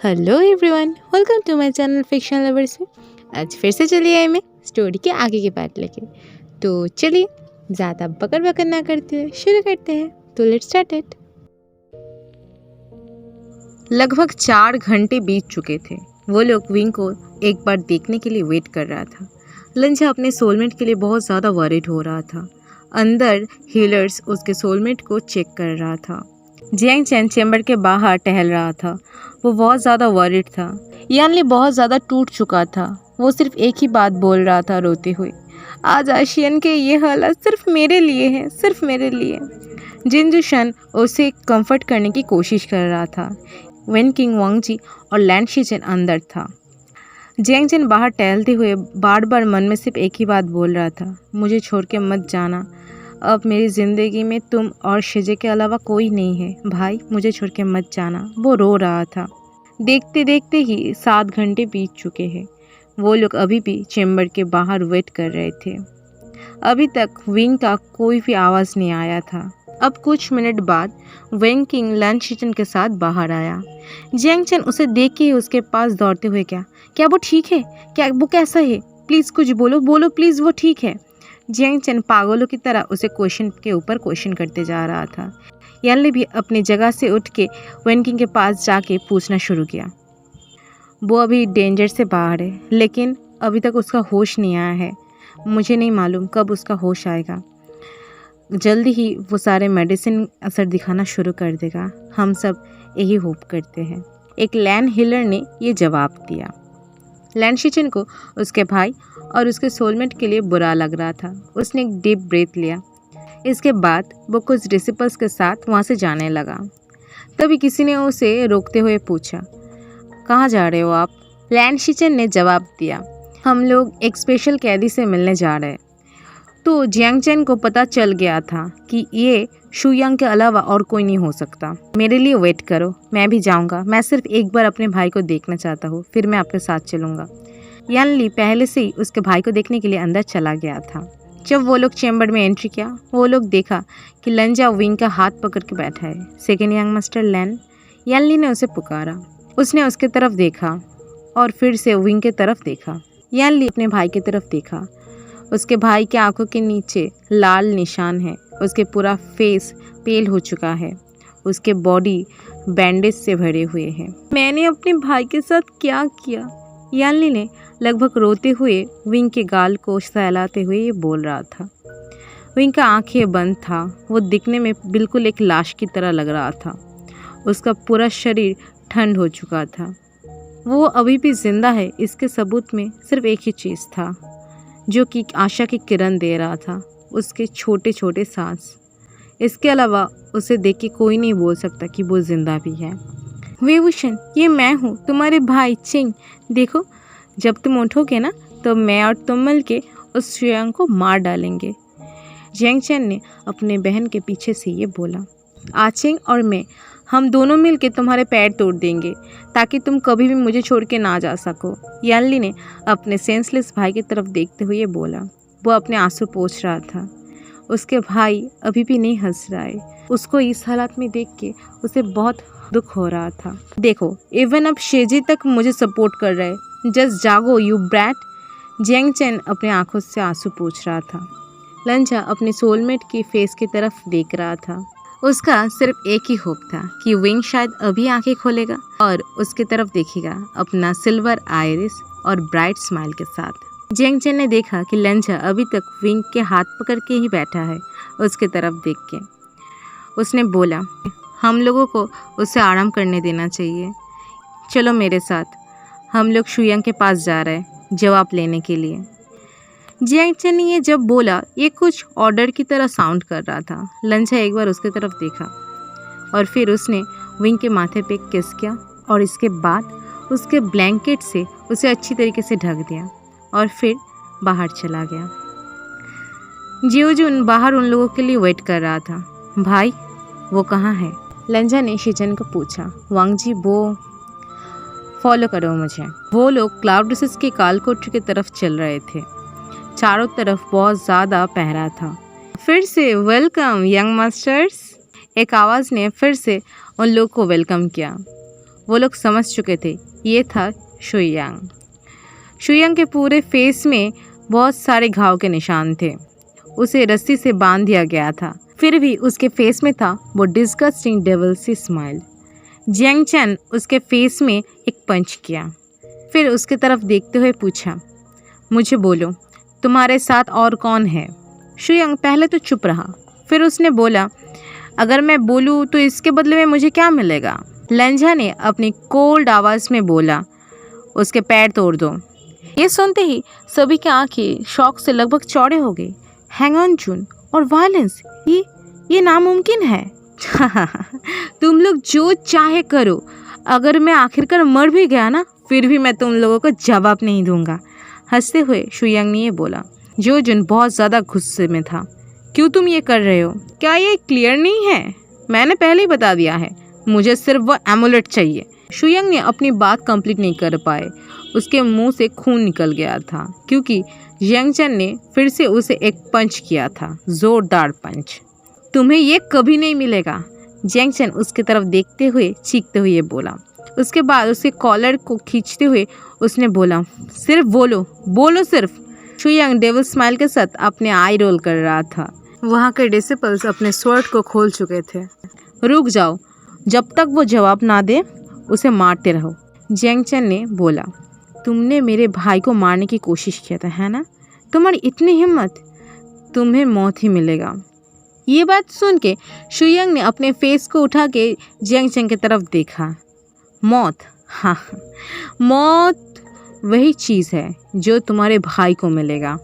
Hello everyone, welcome to my channel fiction lovers में। आज फिर से चलिए आए मैं स्टोरी के आगे के पार्ट लेके। तो चलिए ज़्यादा बकर बकर ना करते हुए शुरू करते हैं। तो लेट्स स्टार्ट इट। लगभग 4 घंटे बीत चुके थे। वो लोग विंग को एक बार देखने के लिए वेट कर रहा था। लंजा अपने सोलमेट के लिए बहुत ज़्यादा वरीड हो रहा था। अंदर हीलर्स उसके सोलमेट को चेक कर रहा था। जियांग चैन चैम्बर के बाहर टहल रहा था। वो बहुत ज़्यादा वरीड था। यानली बहुत ज़्यादा टूट चुका था। वो सिर्फ एक ही बात बोल रहा था रोते हुए, आज आशियन के ये हालत सिर्फ मेरे लिए है, सिर्फ मेरे लिए। जिनजुशन उसे कंफर्ट करने की कोशिश कर रहा था। वेन किंग वांगजी और लैंड शीचन अंदर था। जियांग चैन बाहर टहलते हुए बार बार मन में सिर्फ एक ही बात बोल रहा था, मुझे छोड़ के मत जाना। अब मेरी ज़िंदगी में तुम और शिजे के अलावा कोई नहीं है भाई, मुझे छोड़ के मत जाना। वो रो रहा था। देखते देखते ही 7 घंटे बीत चुके हैं। वो लोग अभी भी चैम्बर के बाहर वेट कर रहे थे। अभी तक विंग का कोई भी आवाज़ नहीं आया था। अब कुछ मिनट बाद वेंग किंग लैंड शीचन के साथ बाहर आया। जियांग चैन उसे देख के ही उसके पास दौड़ते हुए, क्या क्या वो ठीक है? क्या वो कैसा है? प्लीज़ कुछ बोलो, बोलो प्लीज़, वो ठीक है? जियांग चैन पागलों की तरह उसे क्वेश्चन के ऊपर क्वेश्चन करते जा रहा था। यानली भी अपनी जगह से उठ के वेन किंग के पास जाके पूछना शुरू किया। वो अभी डेंजर से बाहर है, लेकिन अभी तक उसका होश नहीं आया है। मुझे नहीं मालूम कब उसका होश आएगा। जल्दी ही वो सारे मेडिसिन असर दिखाना शुरू कर देगा। हम सब यही होप करते हैं। एक लैंड हीलर ने ये जवाब दिया। लैंड शीचन को उसके भाई और उसके सोलमेट के लिए बुरा लग रहा था। उसने एक डीप ब्रेथ लिया। इसके बाद वो कुछ डिसिपल्स के साथ वहाँ से जाने लगा। तभी किसी ने उसे रोकते हुए पूछा, कहाँ जा रहे हो आप? लैंड शीचन ने जवाब दिया, हम लोग एक स्पेशल कैदी से मिलने जा रहे हैं। तो जियांग चैन को पता चल गया था कि ये शुयांग के अलावा और कोई नहीं हो सकता। मेरे लिए वेट करो, मैं भी जाऊंगा। मैं सिर्फ एक बार अपने भाई को देखना चाहता हूँ, फिर मैं आपके साथ चलूँगा। यानली पहले से ही उसके भाई को देखने के लिए अंदर चला गया था। जब वो लोग चैम्बर में एंट्री किया, वो लोग देखा कि लंजा विंग का हाथ पकड़ के बैठा है। सेकेंड यंग मास्टर लैन। यानली ने उसे पुकारा। उसने उसके तरफ देखा और फिर से विंग के तरफ देखा। यानली अपने भाई की तरफ देखा। उसके भाई के आंखों के नीचे लाल निशान है। उसके पूरा फेस पेल हो चुका है। उसके बॉडी बैंडेज से भरे हुए हैं। मैंने अपने भाई के साथ क्या किया? यानली ने लगभग रोते हुए विंग के गाल को सहलाते हुए ये बोल रहा था। विंग का आंखें बंद था। वो दिखने में बिल्कुल एक लाश की तरह लग रहा था। उसका पूरा शरीर ठंड हो चुका था। वो अभी भी जिंदा है, इसके सबूत में सिर्फ एक ही चीज़ था जो कि आशा की किरण दे रहा था, उसके छोटे छोटे सांस। इसके अलावा उसे देख के कोई नहीं बोल सकता कि वो जिंदा भी है। विभूषण, ये मैं हूँ, तुम्हारे भाई चिंग। देखो, जब तुम उठोगे ना तो मैं और तुम मिल के उस शुयांग को मार डालेंगे। जियांग चैन ने अपने बहन के पीछे से ये बोला। आचिंग और मैं, हम दोनों मिलके तुम्हारे पैर तोड़ देंगे ताकि तुम कभी भी मुझे छोड़ के ना जा सको। यानली ने अपने सेंसलेस भाई की तरफ देखते हुए बोला। वो अपने आंसू पोंछ रहा था। उसके भाई अभी भी नहीं हंस रहा है। उसको इस हालत में देख के उसे बहुत दुख हो रहा था। देखो, इवन अब शेजी तक मुझे सपोर्ट कर रहा है। जस्ट जागो यू ब्रैट। जियांग चैन अपने आंखों से आंसू पोंछ रहा था। लंजा अपने सोलमेट की फेस की तरफ देख रहा था। उसका सिर्फ एक ही होप था कि विंग शायद अभी आंखें खोलेगा और उसकी तरफ देखेगा अपना सिल्वर आइरिस और ब्राइट स्माइल के साथ। जियांग चैन ने देखा कि लंजा अभी तक विंग के हाथ पकड़ के ही बैठा है। उसकी तरफ देख के उसने बोला, हम लोगों को उसे आराम करने देना चाहिए। चलो मेरे साथ, हम लोग शुयांग के पास जा रहे हैं जवाब लेने के लिए। जियांग चैन ने ये जब बोला, ये कुछ ऑर्डर की तरह साउंड कर रहा था। लंजा एक बार उसकी तरफ देखा और फिर उसने विंग के माथे पे किस किया और इसके बाद उसके ब्लैंकेट से उसे अच्छी तरीके से ढक दिया और फिर बाहर चला गया। जियोजुन बाहर उन लोगों के लिए वेट कर रहा था। भाई, वो कहाँ है? लंजा ने शीचन को पूछा। वांगजी, वो फॉलो करो मुझे। वो लोग क्लाउड रिसेस के कालकोठरी की तरफ चल रहे थे। चारों तरफ बहुत ज़्यादा पहरा था। फिर से वेलकम यंग मास्टर्स, एक आवाज़ ने फिर से उन लोग को वेलकम किया। वो लोग समझ चुके थे ये था शुयांग। शुयांग के पूरे फेस में बहुत सारे घाव के निशान थे। उसे रस्सी से बांध दिया गया था, फिर भी उसके फेस में था वो डिस्गस्टिंग डेविल सी स्माइल। जियांग चैन उसके फेस में एक पंच किया, फिर उसके तरफ देखते हुए पूछा, मुझे बोलो, तुम्हारे साथ और कौन है? शुयांग पहले तो चुप रहा, फिर उसने बोला, अगर मैं बोलूँ तो इसके बदले में मुझे क्या मिलेगा? लंजा ने अपनी कोल्ड आवाज़ में बोला, उसके पैर तोड़ दो। ये सुनते ही सभी की आंखें शौक से लगभग चौड़े हो गई। हैंग ऑन जून और वायलेंस, ये नामुमकिन है। तुम लोग जो चाहे करो, अगर मैं आखिरकार मर भी गया ना, फिर भी मैं तुम लोगों को जवाब नहीं दूंगा। हंसते हुए शुयांग ने ये बोला। जो जुन बहुत ज़्यादा गुस्से में था। क्यों तुम ये कर रहे हो? क्या ये क्लियर नहीं है? मैंने पहले ही बता दिया है, मुझे सिर्फ वो एमुलेट चाहिए। शुयांग ने अपनी बात कंप्लीट नहीं कर पाए। उसके मुंह से खून निकल गया था क्योंकि जियांग चैन ने फिर से उसे एक पंच किया था, जोरदार पंच। तुम्हें ये कभी नहीं मिलेगा। जियांग चैन उसकी तरफ देखते हुए चीखते हुए बोला। उसके बाद उसके कॉलर को खींचते हुए उसने बोला, सिर्फ बोलो सिर्फ। शुयांग डेविल स्माइल के साथ अपने आई रोल कर रहा था। वहाँ के डिसिपल्स अपने स्वॉर्ड को खोल चुके थे। रुक जाओ, जब तक वो जवाब ना दे उसे मारते रहो। जियांग चैन ने बोला, तुमने मेरे भाई को मारने की कोशिश किया था, है ना? तुम्हारी इतनी हिम्मत, तुम्हें मौत ही मिलेगा। ये बात सुन के शुयांग ने अपने फेस को उठा के जियांग चैन की तरफ देखा। मौत, हाँ, मौत वही चीज़ है जो तुम्हारे भाई को मिलेगा।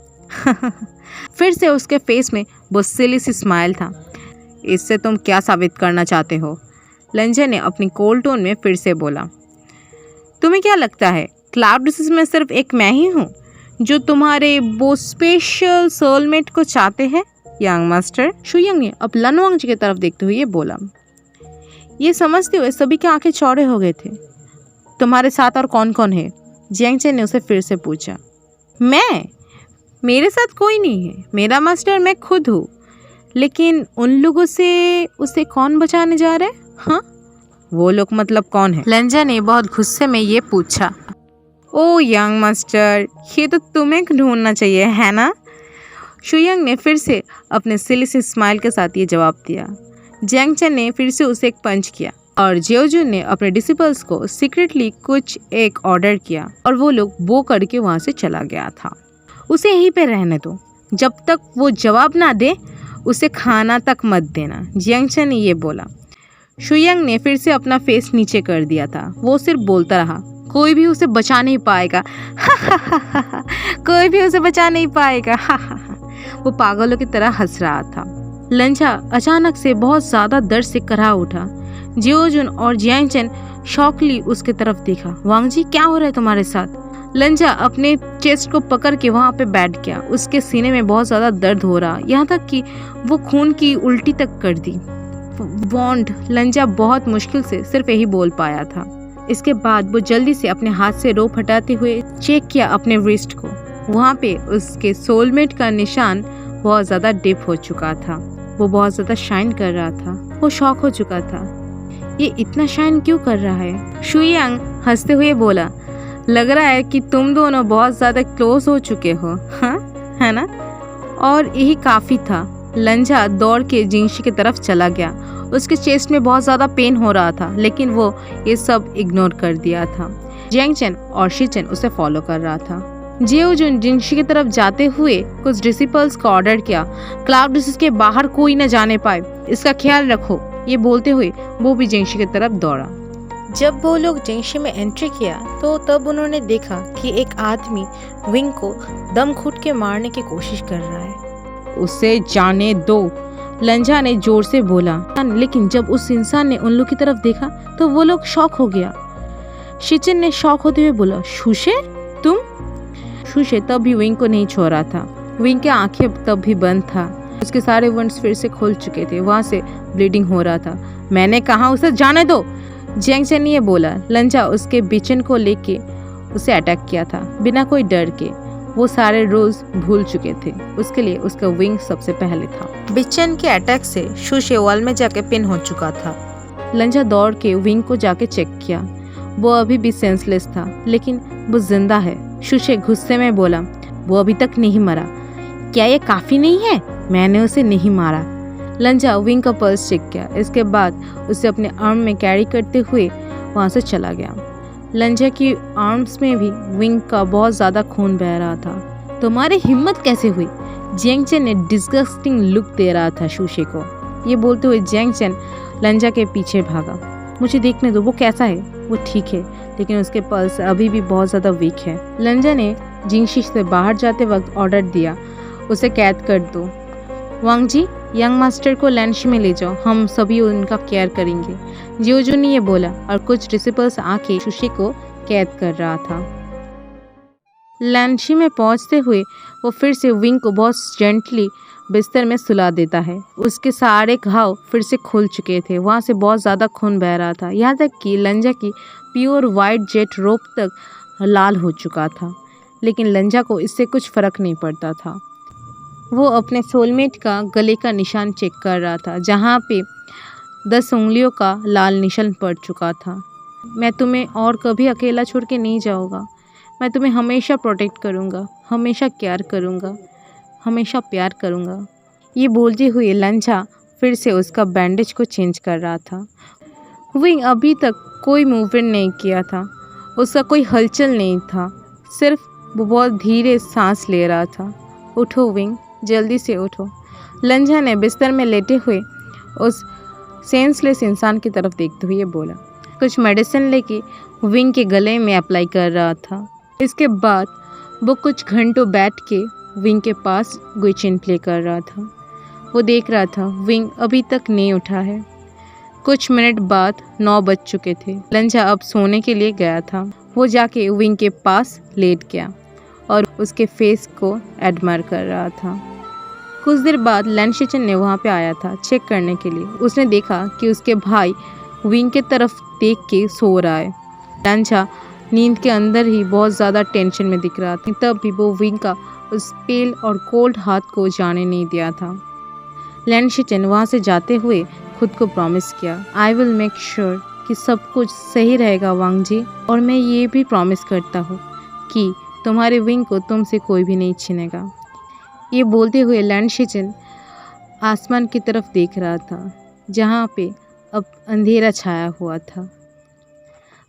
फिर से उसके फेस में वो सिली सी स्माइल था। इससे तुम क्या साबित करना चाहते हो? लंजा ने अपनी कोल्ड टोन में फिर से बोला। तुम्हें क्या लगता है क्लाउड डिसीज में सिर्फ एक मैं ही हूँ जो तुम्हारे वो स्पेशल सोलमेट को चाहते हैं, यंग मास्टर? शुयांग ने अब लनवांग जी की तरफ देखते हुए बोला। ये समझते हुए सभी की आंखें चौड़े हो गए थे। तुम्हारे साथ और कौन कौन है? जियांग चैन ने उसे फिर से पूछा। मेरे साथ कोई नहीं है, मेरा मास्टर मैं खुद हूँ। लेकिन उन लोगों से उसे कौन बचाने जा रहे? हाँ, वो लोग मतलब कौन है? लंजा ने बहुत गुस्से में ये पूछा। ओ यंग मास्टर, ये तो तुम्हें ढूंढना चाहिए, है ना? शुयांग ने फिर से अपने सिली सी स्माइल के साथ ये जवाब दिया। जियांग चैन ने फिर से उसे एक पंच किया और जियोजुन ने अपने डिसिपल्स को सीक्रेटली कुछ एक ऑर्डर किया और वो लोग वो करके वहाँ से चला गया था। उसे यहीं पे रहने दो, जब तक वो जवाब ना दे उसे खाना तक मत देना, जियांग चैन ने ये बोला। शुयांग ने फिर से अपना फेस नीचे कर दिया था। वो सिर्फ बोलता रहा, कोई भी उसे बचा नहीं पाएगा। कोई भी उसे बचा नहीं पाएगा। वो पागलों की तरह हंस रहा था। लंजा अचानक से बहुत ज़्यादा दर्द से कराह उठा। जियोजुन और जियांग चैन शॉकली उसके तरफ देखा। वांग जी, क्या हो रहा है तुम्हारे साथ? लंजा अपने चेस्ट को पकड़ के वहाँ पे बैठ गया। उसके सीने में बहुत ज़्यादा दर्द हो रहा, यहाँ तक कि वो खून की उल्टी तक कर दी। बॉन्ड, लंजा बहुत मुश्किल से सिर्फ यही बोल पाया था। इसके बाद वो जल्दी से अपने हाथ से रोप हटाते हुए चेक किया अपने रिस्ट को। वहाँ पे उसके सोलमेट का निशान बहुत ज़्यादा डिप हो चुका था। वो बहुत ज़्यादा शाइन कर रहा था। वो शॉक हो चुका था, ये इतना शाइन क्यों कर रहा है? शुयांग हंसते हुए बोला, लग रहा है कि तुम दोनों बहुत ज़्यादा क्लोज हो चुके हो, हाँ, है ना? और यही काफ़ी था। लंजा दौड़ के जिंगशी की तरफ चला गया। उसके चेस्ट में बहुत ज़्यादा पेन हो रहा था, लेकिन वो ये सब इग्नोर कर दिया था। जियांग चैन और शीचेन उसे फॉलो कर रहा था। जियोजुन जिंगशी की तरफ जाते हुए कुछ डिसिपल्स का ऑर्डर किया, क्लाउड डिसीज के बाहर कोई न जाने पाए, इसका ख्याल रखो। ये बोलते हुए वो भी जिंगशी की तरफ दौड़ा। जब वो लोग जिंगशी में एंट्री किया तो तब उन्होंने देखा कि एक आदमी विंग को दम घुट के मारने की कोशिश कर रहा है। उसे जाने दो, लंजा ने जोर से बोला। लेकिन जब उस इंसान ने उन लोग की तरफ देखा तो वो लोग शॉक हो गया। शिचिन ने शॉक होते हुए बोला, शुशे तुम? शुशे तब भी विंग को नहीं छोड़ रहा था। विंग के आंखें तब भी बंद था। उसके सारे वंड्स फिर से खुल चुके थे, वहाँ से ब्लीडिंग हो रहा था। मैंने कहा उसे जाने दो, जियांग चैन ने ये बोला। लंजा उसके बिचन को लेके उसे अटैक किया था बिना कोई डर के। वो सारे रूल्स भूल चुके थे, उसके लिए उसका विंग सबसे पहले था। बिचन के अटैक से शुशे वॉल में जाके पिन हो चुका था। लंजा दौड़ के विंग को जाके चेक किया। वो अभी भी सेंसलेस था, लेकिन वो जिंदा है। शुशे गुस्से में बोला, वो अभी तक नहीं मरा। क्या ये काफ़ी नहीं है? मैंने उसे नहीं मारा। लंजा विंग का पल्स चेक किया, इसके बाद उसे अपने आर्म में कैरी करते हुए वहाँ से चला गया। लंजा की आर्म्स में भी विंग का बहुत ज़्यादा खून बह रहा था। तुम्हारी हिम्मत कैसे हुई? जेंग चेन ने डिस्गस्टिंग लुक दे रहा था शुशे को। ये बोलते हुए जेंग चेन लंजा के पीछे भागा। मुझे देखने दो, वो कैसा है? वो ठीक है, लेकिन उसके पल्स अभी भी बहुत ज़्यादा वीक है। लंजा ने जिंगशी से बाहर जाते वक्त ऑर्डर दिया, उसे कैद कर दो। वांग जी, यंग मास्टर को लैंशी में ले जाओ, हम सभी उनका केयर करेंगे। जियोजू ने ये बोला और कुछ डिसिपल्स आके शुशे को कैद कर रहा था। लैंशी में पहुंचते हुए वो फिर से विंग को बहुत जेंटली बिस्तर में सुला देता है। उसके सारे घाव फिर से खुल चुके थे, वहाँ से बहुत ज़्यादा खून बह रहा था, यहाँ तक कि लंजा की प्योर वाइट जेट रोप तक लाल हो चुका था। लेकिन लंजा को इससे कुछ फ़र्क नहीं पड़ता था। वो अपने सोलमेट का गले का निशान चेक कर रहा था, जहाँ पे 10 उंगलियों का लाल निशान पड़ चुका था। मैं तुम्हें और कभी अकेला छोड़ के नहीं जाऊँगा। मैं तुम्हें हमेशा प्रोटेक्ट करूँगा, हमेशा केयर करूँगा, हमेशा प्यार करूँगा। ये बोलते हुए लंजा फिर से उसका बैंडेज को चेंज कर रहा था। विंग अभी तक कोई मूवमेंट नहीं किया था, उसका कोई हलचल नहीं था, सिर्फ वो बहुत धीरे सांस ले रहा था। उठो विंग, जल्दी से उठो। लंजा ने बिस्तर में लेटे हुए उस सेंसलेस इंसान की तरफ देखते हुए बोला। कुछ मेडिसिन लेके विंग के गले में अप्लाई कर रहा था। इसके बाद वो कुछ घंटों बैठ के विंग के पास गुइचिन प्ले कर रहा था। वो देख रहा था विंग अभी तक नहीं उठा है। कुछ मिनट बाद 9 बज चुके थे। लंजा अब सोने के लिए गया था। वो जाके विंग के पास लेट गया और उसके फेस को एडमायर कर रहा था। कुछ देर बाद लैंशिचन ने वहाँ पे आया था चेक करने के लिए। उसने देखा कि उसके भाई विंग के तरफ देख के सो रहा है। लंजा नींद के अंदर ही बहुत ज़्यादा टेंशन में दिख रहा था, तब भी वो विंग का उस पेल और कोल्ड हाथ को जाने नहीं दिया था। लैंशिचन वहाँ से जाते हुए खुद को प्रॉमिस किया, आई विल मेक श्योर कि सब कुछ सही रहेगा वांग जी, और मैं ये भी प्रॉमिस करता हूँ कि तुम्हारे विंग को तुमसे कोई भी नहीं छीनेगा। ये बोलते हुए लैंशिचन आसमान की तरफ देख रहा था, जहाँ पे अब अंधेरा छाया हुआ था।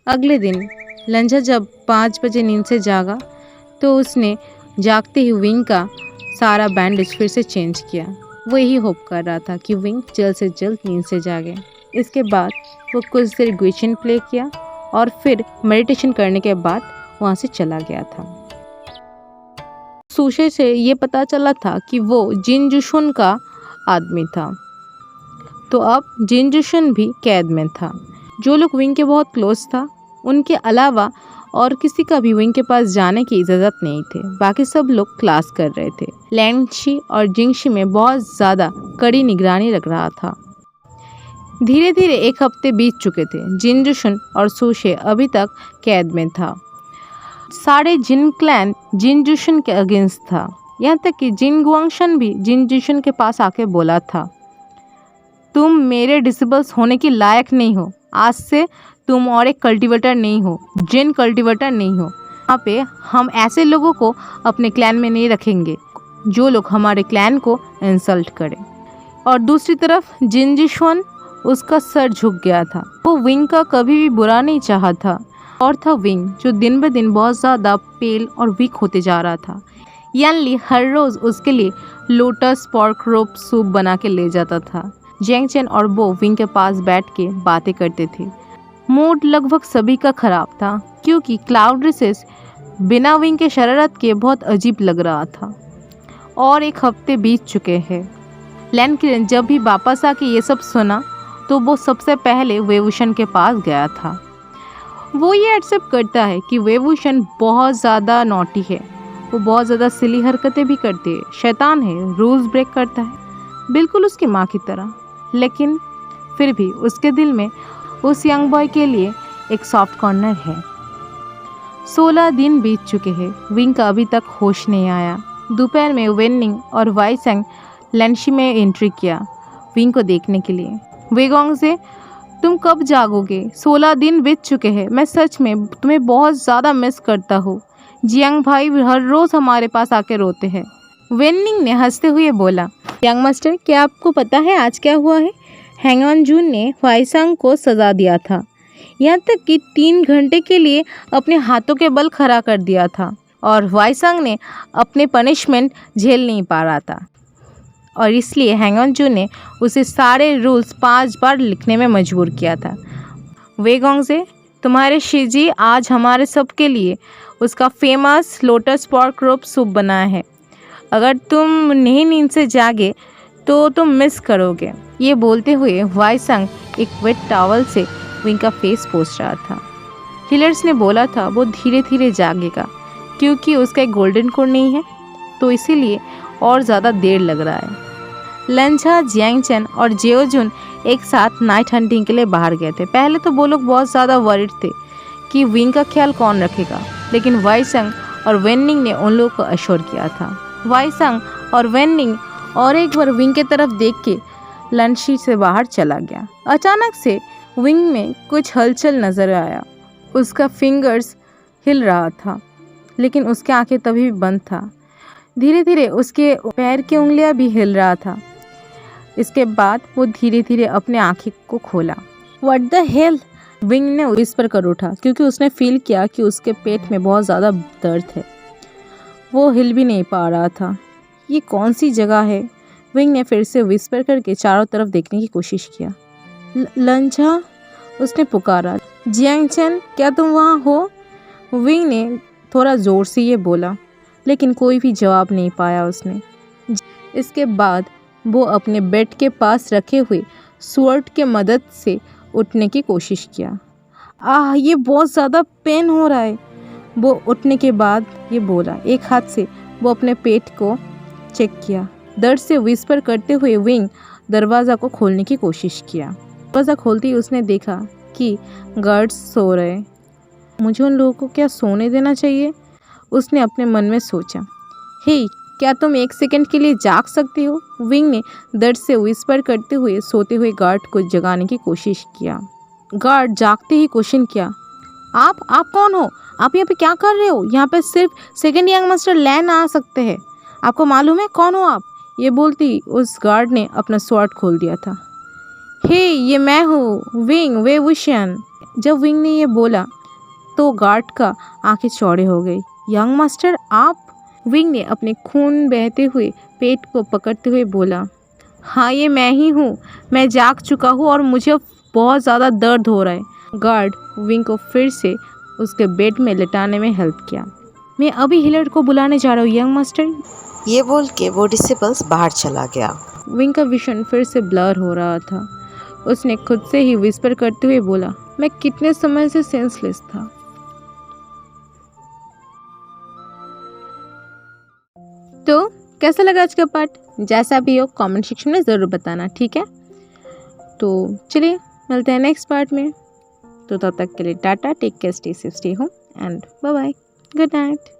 अगले दिन लंजा जब 5 बजे नींद से जागा तो उसने जागते ही विंग का सारा बैंडेज फिर से चेंज किया। वो यही होप कर रहा था कि विंग जल्द से जल्द नींद से जागे। इसके बाद वो कुछ देर गुइचिन प्ले किया और फिर मेडिटेशन करने के बाद वहाँ से चला गया था। सुशे से ये पता चला था कि वो जिनजुशन का आदमी था, तो अब जिनजुशन भी कैद में था। जो लोग विंग के बहुत क्लोज था, उनके अलावा और किसी का भी विंग के पास जाने की इजाज़त नहीं थे। बाकी सब लोग क्लास कर रहे थे। लैंशी और जिंगशी में बहुत ज़्यादा कड़ी निगरानी रख रहा था। धीरे धीरे 1 हफ्ते बीत चुके थे। जिनजुशन और सुशे अभी तक कैद में था। सारे जिन क्लैन जिनजुशन के अगेंस्ट था, यहाँ तक कि जिन गुआंगशन भी जिनजुशन के पास आके बोला था, तुम मेरे डिसेबल्स होने की लायक नहीं हो। आज से तुम और एक कल्टीवेटर नहीं हो, जिन कल्टीवेटर नहीं हो। यहाँ पे हम ऐसे लोगों को अपने क्लैन में नहीं रखेंगे जो लोग हमारे क्लैन को इंसल्ट करें। और दूसरी तरफ जिनजिशन, उसका सर झुक गया था। वो विंग का कभी भी बुरा नहीं चाहा था। और था विंग, जो दिन ब दिन बहुत ज़्यादा पेल और वीक होते जा रहा था। यानली हर रोज़ उसके लिए लोटस पॉर्क रोप सूप बना के ले जाता था। जेंग चेन और वो विंग के पास बैठ के बातें करते थे। मूड लगभग सभी का खराब था, क्योंकि क्लाउड रिसेस बिना विंग के शरारत के बहुत अजीब लग रहा था। और 1 हफ्ते बीत चुके हैं। लैन किरण जब भी वापस आके ये सब सुना तो वो सबसे पहले वेवूशन के पास गया था। वो ये एक्सेप्ट करता है कि वेवूशन बहुत ज़्यादा नॉटी है, वो बहुत ज़्यादा सिली हरकतें भी करती है, शैतान है, रूल्स ब्रेक करता है, बिल्कुल उसकी माँ की तरह। लेकिन फिर भी उसके दिल में उस यंग बॉय के लिए एक सॉफ्ट कॉर्नर है। 16 दिन बीत चुके हैं। विंग का अभी तक होश नहीं आया। दोपहर में वेनिंग और वाईसेंग लैंशी में एंट्री किया विंग को देखने के लिए। वेगोंग से तुम कब जागोगे? 16 दिन बीत चुके हैं। मैं सच में तुम्हें बहुत ज़्यादा मिस करता हूँ। जियांग भाई हर रोज़ हमारे पास आके रोते हैं। वेननिंग ने हंसते हुए बोला। यंग मास्टर, क्या आपको पता है आज क्या हुआ है? हैंगऑन जून ने वाईसंग को सज़ा दिया था, यहाँ तक कि 3 घंटे के लिए अपने हाथों के बल खड़ा कर दिया था और वाईसंग ने अपने पनिशमेंट झेल नहीं पा रहा था और इसलिए हैंगऑन जून ने उसे सारे रूल्स 5 बार लिखने में मजबूर किया था। वेगोंगजे, तुम्हारे शिजी आज हमारे सब के लिए उसका फेमस लोटस पॉर्क रोप सूप बनाया है। अगर तुम नहीं नींद से जागे तो तुम मिस करोगे। ये बोलते हुए वाईसंग एक वेट टॉवल से विंग का फेस पोंछ रहा था। हिलर्स ने बोला था वो धीरे धीरे जागेगा क्योंकि उसका एक गोल्डन कोड नहीं है, तो इसीलिए और ज़्यादा देर लग रहा है। लंझा, जियांगचन और जेओजुन एक साथ नाइट हंटिंग के लिए बाहर गए थे। पहले तो वो लोग बहुत ज़्यादा वरिड थे कि विंग का ख्याल कौन रखेगा, लेकिन वाईसंग और वेननिंग ने उन लोगों को अश्योर किया था। वाईसंग और वेननिंग और एक बार विंग की तरफ देख के लंशी से बाहर चला गया। अचानक से विंग में कुछ हलचल नजर आया। उसका फिंगर्स हिल रहा था, लेकिन उसके आंखें तभी भी बंद था। धीरे धीरे उसके पैर की उंगलियां भी हिल रहा था। इसके बाद वो धीरे धीरे अपने आंखें को खोला। What the hell? विंग ने विस्पर कर उठा क्योंकि उसने फील किया कि उसके पेट में बहुत ज़्यादा दर्द है। वो हिल भी नहीं पा रहा था। ये कौन सी जगह है? विंग ने फिर से विस्पर करके चारों तरफ देखने की कोशिश किया। लंझा, उसने पुकारा। जियांगचन, क्या तुम वहाँ हो? विंग ने थोड़ा ज़ोर से ये बोला, लेकिन कोई भी जवाब नहीं पाया उसने। इसके बाद वो अपने बेड के पास रखे हुए स्वॉर्ड के मदद से उठने की कोशिश किया। ये बहुत ज़्यादा पेन हो रहा है। वो उठने के बाद ये बोला। एक हाथ से वो अपने पेट को चेक किया। दर्द से विस्पर करते हुए विंग दरवाज़ा को खोलने की कोशिश किया। दरवाज़ा खोलते ही उसने देखा कि गार्ड्स सो रहे। मुझे उन लोगों को क्या सोने देना चाहिए? उसने अपने मन में सोचा। हे, क्या तुम 1 सेकंड के लिए जाग सकते हो? विंग ने दर्द से विस्पर करते हुए सोते हुए गार्ड को जगाने की कोशिश किया। गार्ड जागते ही क्वेश्चन किया, आप कौन हो? आप यहाँ पे क्या कर रहे हो? यहाँ पे सिर्फ सेकंड यंग मास्टर लैन आ सकते हैं। आपको मालूम है कौन हो आप? ये बोलती उस गार्ड ने अपना स्वॉर्ड खोल दिया था। हे, ये मैं हूँ, विंग वेवुशियन। जब विंग ने ये बोला तो गार्ड का आंखें चौड़े हो गई। यंग मास्टर, आप? विंग ने अपने खून बहते हुए पेट को पकड़ते हुए बोला, हाँ, ये मैं ही हूँ। मैं जाग चुका हूँ और मुझे बहुत ज़्यादा दर्द हो रहा है। गार्ड विंग को फिर से उसके बेड में लिटाने में हेल्प किया। मैं अभी हिलर को बुलाने जा रहा हूँ यंग मास्टर। ये बोल के वो डिसेबल्स बाहर चला गया। विंग का विजन फिर से ब्लर हो रहा था। उसने खुद से ही विस्पर करते हुए बोला, मैं कितने समय से सेंसलेस था। तो कैसा लगा आज का पार्ट? जैसा भी हो कमेंट सेक्शन में ज़रूर बताना, ठीक है? तो चलिए मिलते हैं नेक्स्ट पार्ट में। तो तब तक के लिए tata, take care, stay safe, stay home and bye bye, good night.